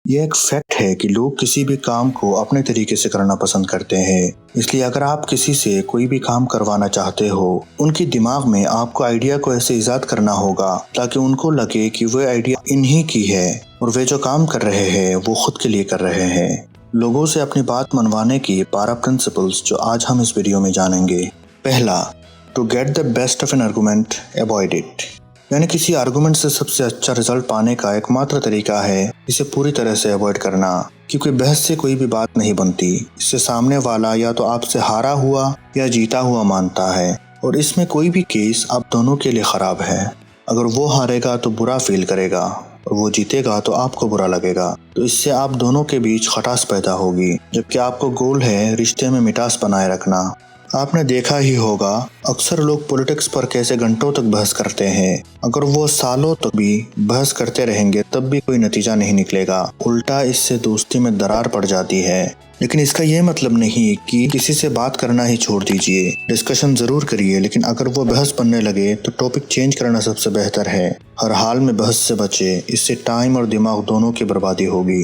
ये एक फैक्ट है कि लोग किसी भी काम को अपने तरीके से करना पसंद करते हैं। इसलिए अगर आप किसी से कोई भी काम करवाना चाहते हो, उनके दिमाग में आपको आइडिया को ऐसे इजाद करना होगा ताकि उनको लगे कि वह आइडिया इन्हीं की है और वे जो काम कर रहे हैं वो खुद के लिए कर रहे हैं। लोगों से अपनी बात मनवाने की 12 प्रिंसिपल्स जो आज हम इस वीडियो में जानेंगे। पहला, to get the best of an argument, avoid it. यानी किसी आर्गुमेंट से सबसे अच्छा रिजल्ट पाने का एकमात्र तरीका है इसे पूरी तरह से अवॉइड करना, क्योंकि बहस से कोई भी बात नहीं बनती। इससे सामने वाला या तो आपसे हारा हुआ या जीता हुआ मानता है और इसमें कोई भी केस आप दोनों के लिए खराब है। अगर वो हारेगा तो बुरा फील करेगा और वो जीतेगा तो आपको बुरा लगेगा, तो इससे आप दोनों के बीच खटास पैदा होगी, जबकि आपको गोल है रिश्ते में मिठास बनाए रखना। आपने देखा ही होगा अक्सर लोग पॉलिटिक्स पर कैसे घंटों तक बहस करते हैं। अगर वो सालों तक भी बहस करते रहेंगे तब भी कोई नतीजा नहीं निकलेगा, उल्टा इससे दोस्ती में दरार पड़ जाती है। लेकिन इसका ये मतलब नहीं कि किसी से बात करना ही छोड़ दीजिए। डिस्कशन जरूर करिए, लेकिन अगर वो बहस बनने लगे तो टॉपिक चेंज करना सबसे बेहतर है। हर हाल में बहस से बचे, इससे टाइम और दिमाग दोनों की बर्बादी होगी।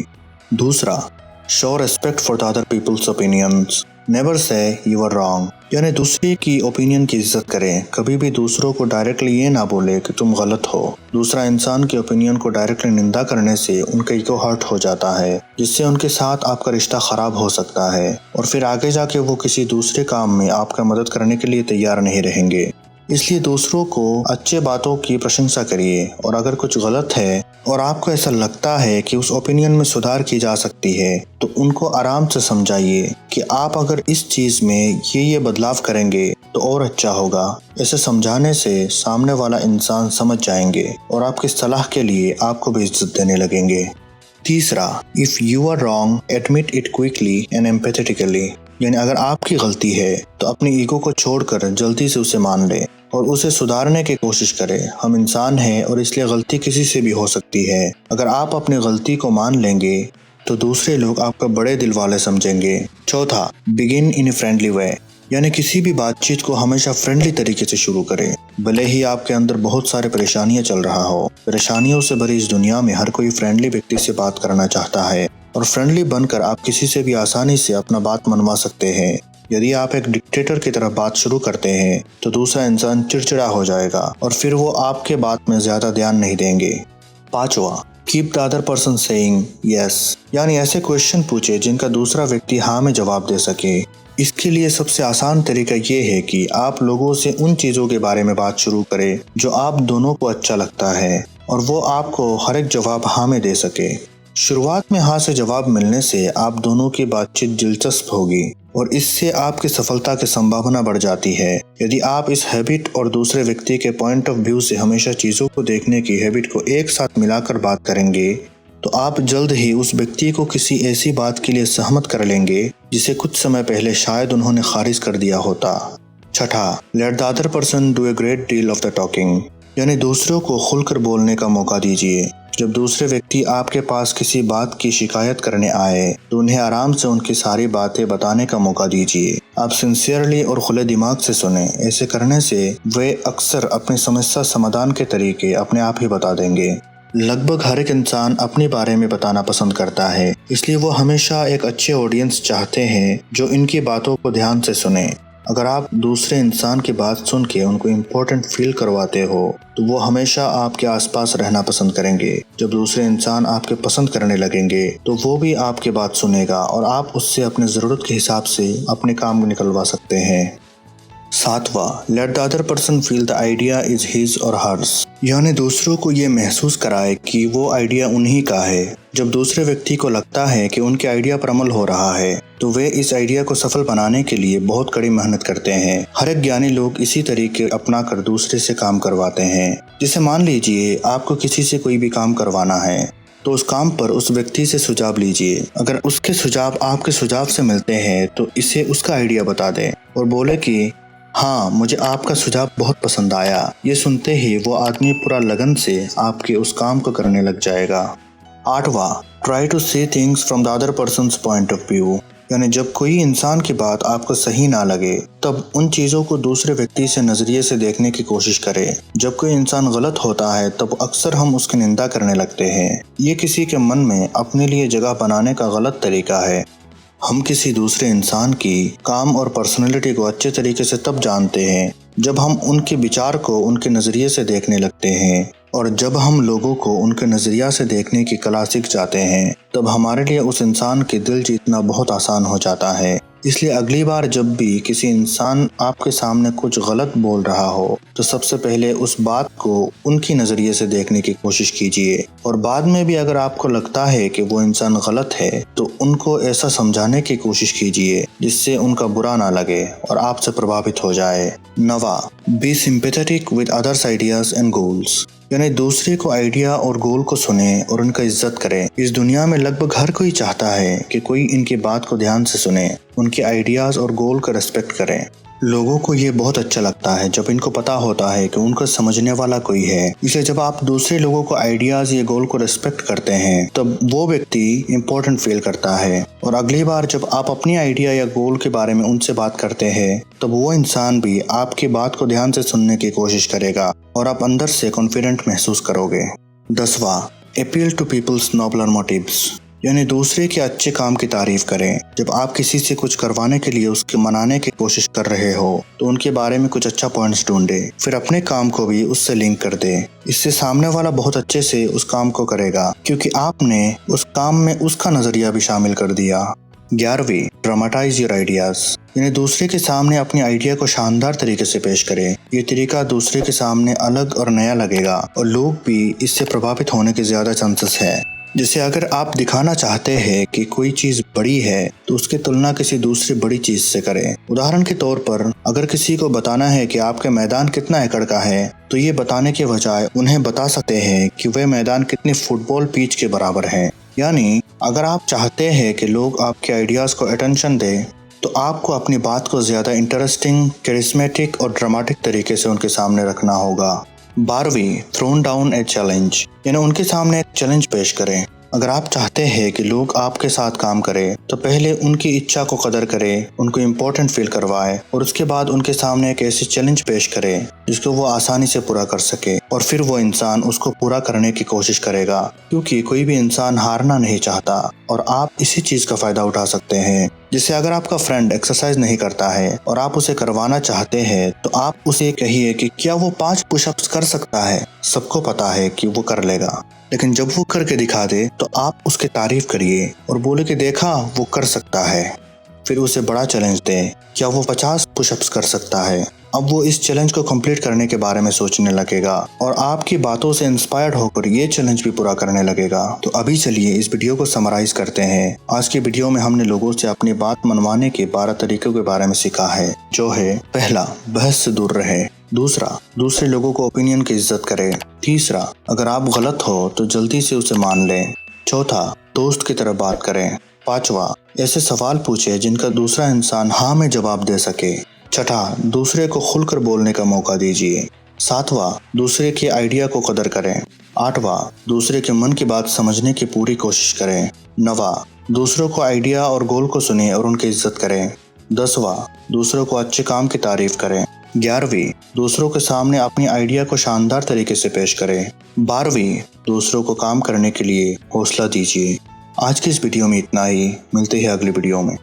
दूसरा, show respect for the other people's opinions, never say you are wrong. यानी दूसरे की ओपिनियन की इज्जत करें। कभी भी दूसरों को डायरेक्टली ये ना बोले कि तुम गलत हो। दूसरा इंसान के ओपिनियन को डायरेक्टली निंदा करने से उनका ईगो हर्ट हो जाता है, जिससे उनके साथ आपका रिश्ता खराब हो सकता है और फिर आगे जाके वो किसी दूसरे काम में आपका मदद करने के लिए तैयार नहीं रहेंगे। इसलिए दूसरों को अच्छे बातों की प्रशंसा करिए और अगर कुछ गलत है और आपको ऐसा लगता है कि उस ओपिनियन में सुधार की जा सकती है तो उनको आराम से समझाइए कि आप अगर इस चीज में ये बदलाव करेंगे तो और अच्छा होगा। ऐसे समझाने से सामने वाला इंसान समझ जाएंगे और आपकी सलाह के लिए आपको भी इज्जत देने लगेंगे। तीसरा, if you are wrong admit it quickly and empathetically. यानी अगर आपकी गलती है तो अपनी ईगो को छोड़कर जल्दी से उसे मान ले और उसे सुधारने की कोशिश करें। हम इंसान हैं और इसलिए गलती किसी से भी हो सकती है। अगर आप अपनी गलती को मान लेंगे तो दूसरे लोग आपका बड़े दिल वाले समझेंगे। चौथा, begin in a friendly way. यानी किसी भी बातचीत को हमेशा फ्रेंडली तरीके से शुरू करें, भले ही आपके अंदर बहुत सारे परेशानियां चल रहा हो। परेशानियों से भरी इस दुनिया में हर कोई फ्रेंडली व्यक्ति से बात करना चाहता है और फ्रेंडली बनकर आप किसी से भी आसानी से अपना बात मनवा सकते हैं। यदि आप एक डिक्टेटर की तरह बात शुरू करते हैं तो दूसरा इंसान चिड़चिड़ा हो जाएगा और फिर वो आपके बात में ज्यादा ध्यान नहीं देंगे। पांचवा, keep the other person saying yes. यानी ऐसे क्वेश्चन पूछे जिनका दूसरा व्यक्ति हाँ में जवाब दे सके। इसके लिए सबसे आसान तरीका ये है कि आप लोगों से उन चीजों के बारे में बात शुरू करें जो आप दोनों को अच्छा लगता है और वो आपको हर एक जवाब हाँ में दे सके। शुरुआत में हाँ से जवाब मिलने से आप दोनों की बातचीत दिलचस्प होगी और इससे आपकी सफलता की संभावना बढ़ जाती है। यदि आप इस हैबिट और दूसरे व्यक्ति के पॉइंट ऑफ व्यू से हमेशा चीजों को देखने की हैबिट को एक साथ मिलाकर बात करेंगे तो आप जल्द ही उस व्यक्ति को किसी ऐसी बात के लिए सहमत कर लेंगे जिसे कुछ समय पहले शायद उन्होंने खारिज कर दिया होता। छठा, let the other person do a great deal of the talking. यानी दूसरों को खुलकर बोलने का मौका दीजिए। जब दूसरे व्यक्ति आपके पास किसी बात की शिकायत करने आए तो उन्हें आराम से उनकी सारी बातें बताने का मौका दीजिए। आप सिंसियरली और खुले दिमाग से सुने। ऐसे करने से वे अक्सर अपनी समस्या समाधान के तरीके अपने आप ही बता देंगे। लगभग हर एक इंसान अपने बारे में बताना पसंद करता है, इसलिए वो हमेशा एक अच्छे ऑडियंस चाहते हैं जो इनकी बातों को ध्यान से सुने। अगर आप दूसरे इंसान की बात सुन के उनको इम्पोर्टेंट फील करवाते हो तो वो हमेशा आपके आसपास रहना पसंद करेंगे। जब दूसरे इंसान आपके पसंद करने लगेंगे तो वो भी आपकी बात सुनेगा और आप उससे अपने ज़रूरत के हिसाब से अपने काम निकलवा सकते हैं। सातवां, let the other person feel the idea is his और हर्स। यानी दूसरों को ये महसूस कराए कि वो आइडिया उन्हीं का है। जब दूसरे व्यक्ति को लगता है कि उनके आइडिया पर अमल हो रहा है तो वे इस आइडिया को सफल बनाने के लिए बहुत कड़ी मेहनत करते हैं। हर एक ज्ञानी लोग इसी तरीके अपनाकर दूसरे से काम करवाते हैं। जैसे मान लीजिए आपको किसी से कोई भी काम करवाना है तो उस काम पर उस व्यक्ति से सुझाव लीजिए। अगर उसके सुझाव आपके सुझाव से मिलते हैं तो इसे उसका आइडिया बता दें और बोले कि हाँ, मुझे आपका सुझाव बहुत पसंद आया। ये सुनते ही वो आदमी पूरा लगन से आपके उस काम को करने लग जाएगा। आठवां, try to see things from the other person's point of view. यानी जब कोई इंसान की बात आपको सही ना लगे तब उन चीज़ों को दूसरे व्यक्ति से नज़रिए से देखने की कोशिश करें। जब कोई इंसान गलत होता है तब अक्सर हम उसकी निंदा करने लगते हैं। ये किसी के मन में अपने लिए जगह बनाने का गलत तरीका है। हम किसी दूसरे इंसान की काम और पर्सनैलिटी को अच्छे तरीके से तब जानते हैं जब हम उनके विचार को उनके नज़रिए से देखने लगते हैं, और जब हम लोगों को उनके नज़रिया से देखने की कला सीख जाते हैं तब हमारे लिए उस इंसान के दिल जीतना बहुत आसान हो जाता है। इसलिए अगली बार जब भी किसी इंसान आपके सामने कुछ गलत बोल रहा हो तो सबसे पहले उस बात को उनकी नज़रिए से देखने की कोशिश कीजिए, और बाद में भी अगर आपको लगता है कि वो इंसान गलत है तो उनको ऐसा समझाने की कोशिश कीजिए जिससे उनका बुरा ना लगे और आपसे प्रभावित हो जाए। 9, be sympathetic with others' ideas and goals, यानी दूसरे को आइडिया और गोल को सुने और उनका इज्जत करें। इस दुनिया में लगभग हर कोई चाहता है कि कोई इनकी बात को ध्यान से सुने, उनके आइडियाज और गोल का रिस्पेक्ट करें। लोगों को ये बहुत अच्छा लगता है जब इनको पता होता है कि उनको समझने वाला कोई है। इसलिए जब आप दूसरे लोगों को आइडियाज या गोल को रिस्पेक्ट करते हैं तब वो व्यक्ति इम्पोर्टेंट फील करता है, और अगली बार जब आप अपनी आइडिया या गोल के बारे में उनसे बात करते हैं तब वो इंसान भी आपकी बात को ध्यान से सुनने की कोशिश करेगा और आप अंदर से कॉन्फिडेंट महसूस करोगे। 10, appeal to people's nobler motives, यानी दूसरे के अच्छे काम की तारीफ करें। जब आप किसी से कुछ करवाने के लिए उसके मनाने की कोशिश कर रहे हो तो उनके बारे में कुछ अच्छा पॉइंट्स ढूंढे, फिर अपने काम को भी उससे लिंक कर दे। इससे सामने वाला बहुत अच्छे से उस काम को करेगा क्योंकि आपने उस काम में उसका नजरिया भी शामिल कर दिया। 11, ड्रामेटाइज योर आइडियाज, यानी दूसरे के सामने अपनी आइडिया को शानदार तरीके से पेश करें। ये तरीका दूसरे के सामने अलग और नया लगेगा और लोग भी इससे प्रभावित होने के ज्यादा चांसेस है। जैसे अगर आप दिखाना चाहते हैं कि कोई चीज़ बड़ी है तो उसकी तुलना किसी दूसरी बड़ी चीज़ से करें। उदाहरण के तौर पर अगर किसी को बताना है कि आपके मैदान कितना एकड़ का है तो ये बताने के बजाय उन्हें बता सकते हैं कि वह मैदान कितने फुटबॉल पिच के बराबर है। यानी अगर आप चाहते हैं कि लोग आपके आइडियाज़ को अटेंशन दें तो आपको अपनी बात को ज़्यादा इंटरेस्टिंग, कैरिस्मेटिक और ड्रामेटिक तरीके से उनके सामने रखना होगा। 12, थ्रोन डाउन ए चैलेंज, यानी उनके सामने एक चैलेंज पेश करें। अगर आप चाहते हैं कि लोग आपके साथ काम करें तो पहले उनकी इच्छा को कदर करें, उनको इम्पोर्टेंट फील करवाएं और उसके बाद उनके सामने एक ऐसी चैलेंज पेश करें जिसको वो आसानी से पूरा कर सके, और फिर वो इंसान उसको पूरा करने की कोशिश करेगा क्योंकि कोई भी इंसान हारना नहीं चाहता। और आप इसी चीज़ का फ़ायदा उठा सकते हैं। जैसे अगर आपका फ्रेंड एक्सरसाइज नहीं करता है और आप उसे करवाना चाहते हैं तो आप उसे कहिए कि क्या वो 5 पुशअप्स कर सकता है। सबको पता है कि वो कर लेगा, लेकिन जब वो करके दिखा दे तो आप उसकी तारीफ करिए और बोले कि देखा वो कर सकता है। फिर उसे बड़ा चैलेंज दें, क्या वो 50 पुशअप्स कर सकता है। अब वो इस चैलेंज को कंप्लीट करने के बारे में सोचने लगेगा और आपकी बातों से इंस्पायर्ड होकर ये चैलेंज भी पूरा करने लगेगा। तो अभी चलिए इस वीडियो को समराइज करते हैं। आज की वीडियो में हमने लोगों से अपनी बात मनवाने के 12 तरीकों के बारे में सीखा है, जो है: पहला, बहस से दूर रहे। दूसरा, दूसरे लोगों को ओपिनियन की इज्जत करें। तीसरा, अगर आप गलत हो तो जल्दी से उसे मान लें। चौथा, दोस्त की तरह बात करें। पांचवा, ऐसे सवाल पूछे जिनका दूसरा इंसान हाँ में जवाब दे सके। छठा, दूसरे को खुलकर बोलने का मौका दीजिए। सातवां, दूसरे के आइडिया को कदर करें। आठवां, दूसरे के मन की बात समझने की पूरी कोशिश करें। नवां, दूसरों को आइडिया और गोल को सुने और उनकी इज्जत करें। 10वां, दूसरों को अच्छे काम की तारीफ करें। 11वीं, दूसरों के सामने अपनी आइडिया को शानदार तरीके से पेश करें। 12वीं, दूसरों को काम करने के लिए हौसला दीजिए। आज की इस वीडियो में इतना ही, मिलते हैं अगली वीडियो में।